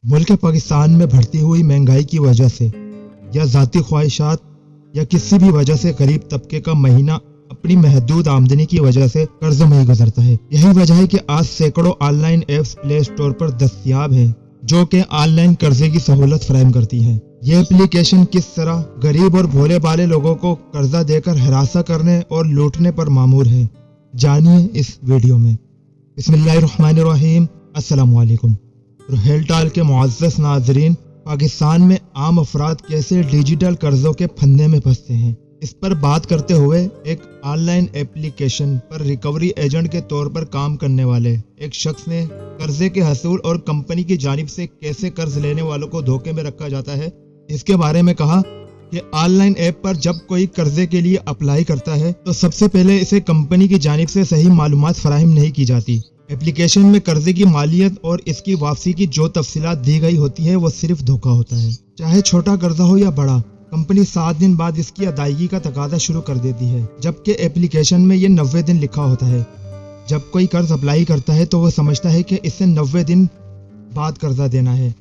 मुल्क पाकिस्तान में बढ़ती हुई महंगाई की वजह से या ज़ाती ख्वाहिशात या किसी भी वजह से गरीब तबके का महीना अपनी महदूद आमदनी की वजह से कर्जों में ही गुजरता है। यही वजह है कि आज सैकड़ों ऑनलाइन ऐप्स प्ले स्टोर पर दस्तयाब हैं जो कि ऑनलाइन कर्जे की सहूलत फराहम करती हैं। ये एप्लीकेशन किस तरह गरीब और भोले भाले लोगों को कर्जा देकर हरासा करने और लूटने पर मामूर है, जानिए इस वीडियो में। बिस्मिल्लाहिर्रहमानिर्रहीम। अस्सलामु अलैकुम। रुहेल टाल के मुअज़्ज़ज़ नाज़रीन, पाकिस्तान में आम अफराद कैसे डिजिटल कर्जों के फंदे में फंसते हैं, इस पर बात करते हुए एक ऑनलाइन एप्लीकेशन पर रिकवरी एजेंट के तौर पर काम करने वाले एक शख्स ने कर्जे के हसूल और कंपनी की जानिब से कैसे कर्ज लेने वालों को धोखे में रखा जाता है, इसके बारे में कहा कि ऑनलाइन ऐप पर जब कोई कर्जे के लिए अप्लाई करता है तो सबसे पहले इसे कंपनी की जानिब से सही मालूमात फराहम नहीं की जाती। एप्लीकेशन में कर्जे की मालियत और इसकी वापसी की जो तफसीलात दी गई होती है वो सिर्फ धोखा होता है। चाहे छोटा कर्जा हो या बड़ा, कंपनी 7 दिन बाद इसकी अदायगी का तकाजा शुरू कर देती है, जबकि एप्लीकेशन में ये 90 दिन लिखा होता है। जब कोई कर्ज अप्लाई करता है तो वो समझता है कि इसे 90 दिन बाद कर्जा देना है,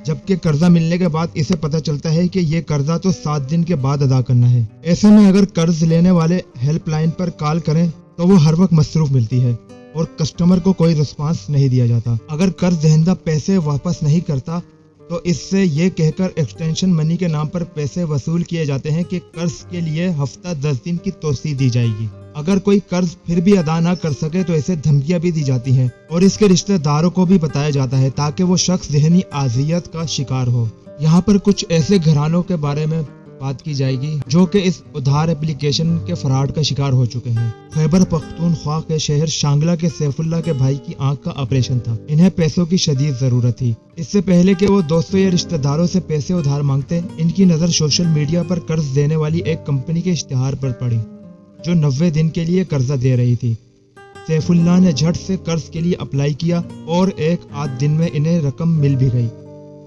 जबकि कर्जा मिलने के बाद इसे पता चलता है कि ये कर्जा तो 7 दिन के बाद अदा करना है। ऐसे में अगर कर्ज लेने वाले हेल्पलाइन पर कॉल करें तो वो हर वक्त मसरूफ मिलती है और कस्टमर को कोई रिस्पांस नहीं दिया जाता। अगर कर्ज दहिंदा पैसे वापस नहीं करता तो इससे ये कहकर एक्सटेंशन मनी के नाम पर पैसे वसूल किए जाते हैं कि कर्ज के लिए हफ्ता 10 दिन की तोसी दी जाएगी। अगर कोई कर्ज फिर भी अदा ना कर सके तो इसे धमकियां भी दी जाती हैं और इसके रिश्तेदारों को भी बताया जाता है ताकि वो शख्स ज़हनी आज़ियत का शिकार हो। यहाँ पर कुछ ऐसे घरानों के बारे में बात की जाएगी जो कि इस उधार एप्लीकेशन के फ्रॉड का शिकार हो चुके हैं। खैबर पख्तूनख्वा के शहर शांगला के सैफुल्लाह के भाई की आंख का ऑपरेशन था। इन्हें पैसों की शदीद जरूरत थी। इससे पहले कि वो दोस्तों या रिश्तेदारों से पैसे उधार मांगते, इनकी नजर सोशल मीडिया पर कर्ज देने वाली एक कंपनी के इश्तिहार पर पड़ी जो 90 दिन के लिए कर्जा दे रही थी। सैफुल्लाह ने झट से कर्ज के लिए अप्लाई किया और एक आध दिन में इन्हें रकम मिल भी गई।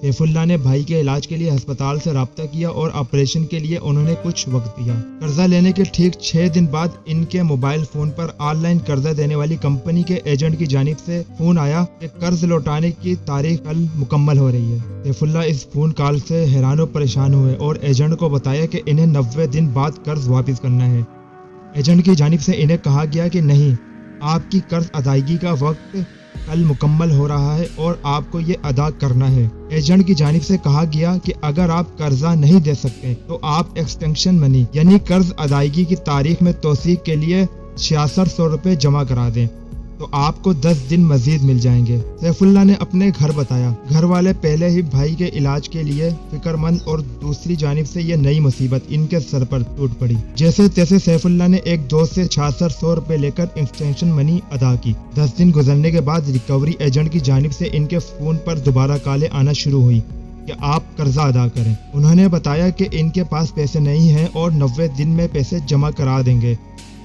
सैफुल्लाह ने भाई के इलाज के लिए अस्पताल से राब्ता किया और ऑपरेशन के लिए उन्होंने कुछ वक्त दिया। कर्जा लेने के ठीक 6 दिन बाद इनके मोबाइल फोन पर ऑनलाइन कर्जा देने वाली कंपनी के एजेंट की जानिब से फोन आया कि कर्ज लौटाने की तारीख कल मुकम्मल हो रही है। सैफुल्लाह इस फोन कॉल से हैरान और परेशान हुए और एजेंट को बताया कि इन्हें 90 दिन बाद कर्ज वापस करना है। एजेंट की जानिब से इन्हें कहा गया कि नहीं, आपकी कर्ज अदायगी का वक्त कल मुकम्मल हो रहा है और आपको ये अदा करना है। एजेंट की जानिब से कहा गया कि अगर आप कर्जा नहीं दे सकते तो आप एक्सटेंशन मनी यानी कर्ज अदायगी की तारीख में तौसीक के लिए 6600 रुपए जमा करा दें तो आपको 10 दिन मजीद मिल जाएंगे। सैफुल्लाह ने अपने घर बताया। घर वाले पहले ही भाई के इलाज के लिए फिक्रमंद और दूसरी जानिब से ये नई मुसीबत इनके सर पर टूट पड़ी। जैसे तैसे सैफुल्लाह ने एक दोस्त से 6600 रुपए लेकर एक्सटेंशन मनी अदा की। 10 दिन गुजरने के बाद रिकवरी एजेंट की जानिब से इनके फोन पर दोबारा कॉलें आना शुरू हुई कि आप कर्जा अदा करें। उन्होंने बताया कि इनके पास पैसे नहीं हैं और 90 दिन में पैसे जमा करा देंगे।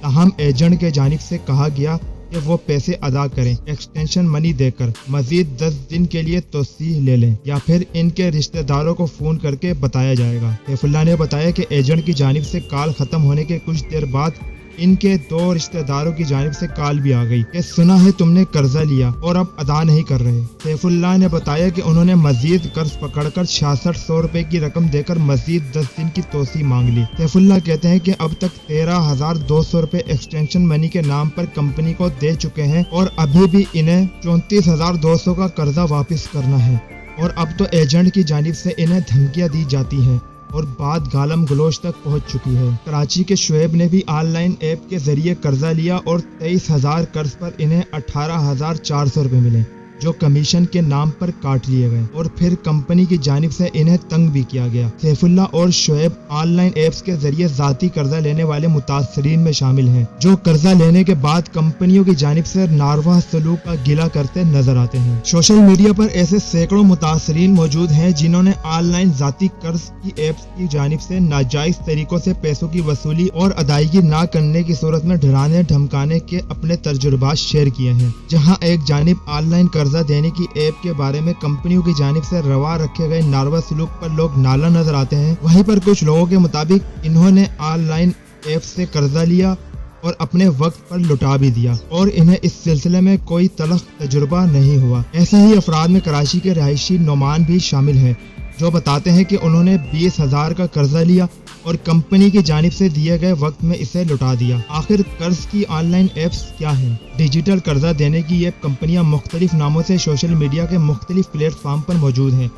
ताहम एजेंट के जानिब से कहा गया कि वो पैसे अदा करें, एक्सटेंशन मनी देकर मजीद 10 दिन के लिए तौसीह ले लें या फिर इनके रिश्तेदारों को फोन करके बताया जाएगा। सैफुल्लाह ने बताया कि एजेंट की जानिब से कॉल खत्म होने के कुछ देर बाद इनके 2 रिश्तेदारों की जानिब से कॉल भी आ गई कि सुना है तुमने कर्जा लिया और अब अदा नहीं कर रहे। सैफुल्लाह ने बताया कि उन्होंने मजीद कर्ज पकड़कर 6600 रुपए की रकम देकर मजीद 10 दिन की तोसी मांग ली। सैफुल्लाह कहते हैं कि अब तक 13,200 रुपए एक्सटेंशन मनी के नाम पर कंपनी को दे चुके हैं और अभी भी इन्हें 34,200 का कर्जा वापस करना है और अब तो एजेंट की जानिब से इन्हें धमकियां दी जाती हैं और बात गालम गलोच तक पहुंच चुकी है। कराची के शुएब ने भी ऑनलाइन ऐप के जरिए कर्जा लिया और 23,000 कर्ज पर इन्हें 18,400 रुपए मिले जो कमीशन के नाम पर काट लिए गए और फिर कंपनी की जानिब से इन्हें तंग भी किया गया। सैफुल्लाह और शुएब ऑनलाइन ऐप्स के जरिए जाती कर्जा लेने वाले मुतासरीन में शामिल हैं जो कर्जा लेने के बाद कंपनियों की जानिब से नारवा सलूक का गिला करते नजर आते हैं। सोशल मीडिया पर ऐसे सैकड़ों मुतासरीन मौजूद हैं जिन्होंने ऑनलाइन जाती कर्ज की ऐप्स की जानिब से नाजायज तरीकों से पैसों की वसूली और अदायगी न करने की सूरत में डराने धमकाने के अपने तजुर्बात शेयर किए हैं। जहाँ एक जानिब ऑनलाइन कर्जा देने की ऐप के बारे में कंपनियों की जानिब से रवा रखे गए नारवा सलूक पर लोग नाला नजर आते हैं, वहीं पर कुछ लोगों के मुताबिक इन्होंने ऑनलाइन ऐप से कर्जा लिया और अपने वक्त पर लुटा भी दिया और इन्हें इस सिलसिले में कोई तलख तजुर्बा नहीं हुआ। ऐसे ही अफराद में कराची के रहायशी नोमान भी शामिल है, जो बताते हैं कि उन्होंने 20,000 का कर्जा लिया और कंपनी की जानिब से दिए गए वक्त में इसे लुटा दिया। आखिर कर्ज की ऑनलाइन एप्स क्या हैं? डिजिटल कर्जा देने की ये कंपनियां मुख्तलिफ नामों से सोशल मीडिया के मुख्तलिफ प्लेटफॉर्म पर मौजूद हैं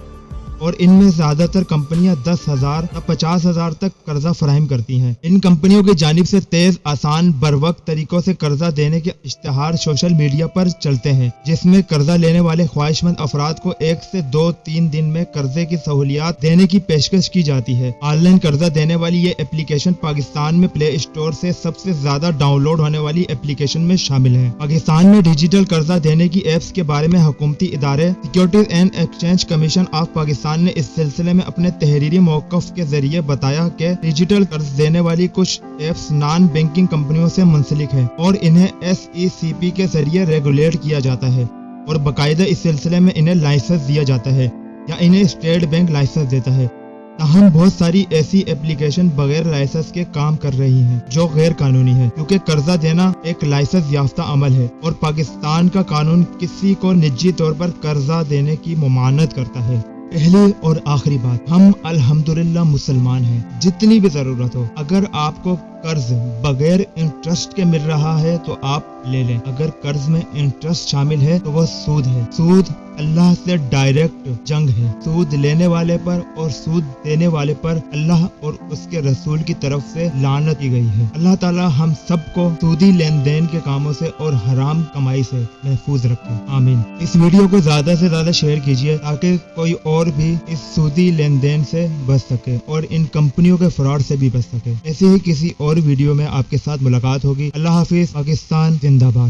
और इनमें ज़्यादातर कंपनियां 10,000 या 50,000 तक कर्जा फराहम करती हैं। इन कंपनियों की जानिब से तेज़, आसान, बरवक्त तरीकों से कर्जा देने के इश्तिहार सोशल मीडिया पर चलते हैं, जिसमें कर्जा लेने वाले ख्वाहिशमंद अफराद को 1 से 2-3 दिन में कर्जे की सहूलियात देने की पेशकश की जाती है। ऑनलाइन कर्जा देने वाली ये एप्लीकेशन पाकिस्तान में प्ले स्टोर से सबसे ज्यादा डाउनलोड होने वाली एप्लीकेशन में शामिल है। पाकिस्तान में डिजिटल कर्जा देने की एप्स के बारे में हुकूमती इदारे securities and exchange commission of Pakistan ने इस सिलसिले में अपने तहरीरी मौक़िफ़ के जरिए बताया कि डिजिटल कर्ज देने वाली कुछ एप्स नॉन बैंकिंग कंपनियों से मुंसलिक है और इन्हें SECP के जरिए रेगुलेट किया जाता है और बाकायदा इस सिलसिले में इन्हें लाइसेंस दिया जाता है या इन्हें स्टेट बैंक लाइसेंस देता है। ताहम बहुत सारी ऐसी एप्लीकेशन बगैर लाइसेंस के काम कर रही हैं जो गैर कानूनी है, क्योंकि कर्जा देना एक लाइसेंस याफ्ता अमल है और पाकिस्तान का कानून किसी को निजी तौर पर कर्जा देने की ममानत करता है। पहली और आखिरी बात, हम अल्हम्दुलिल्लाह मुसलमान हैं। जितनी भी जरूरत हो, अगर आपको कर्ज बगैर इंटरेस्ट के मिल रहा है तो आप ले लें। अगर कर्ज में इंटरेस्ट शामिल है तो वह सूद है। सूद अल्लाह से डायरेक्ट जंग है। सूद लेने वाले पर और सूद देने वाले पर अल्लाह और उसके रसूल की तरफ से लानत की गई है। अल्लाह ताला हम सबको सूदी लेन देन के कामों से और हराम कमाई से महफूज रखे, आमीन। इस वीडियो को ज्यादा से ज्यादा शेयर कीजिए ताकि कोई और भी इस सूदी लेन देन से बच सके और इन कंपनियों के फ्रॉड से भी बच सके। ऐसे ही किसी और वीडियो में आपके साथ मुलाकात होगी। अल्लाह हाफिज। पाकिस्तान जिंदाबाद।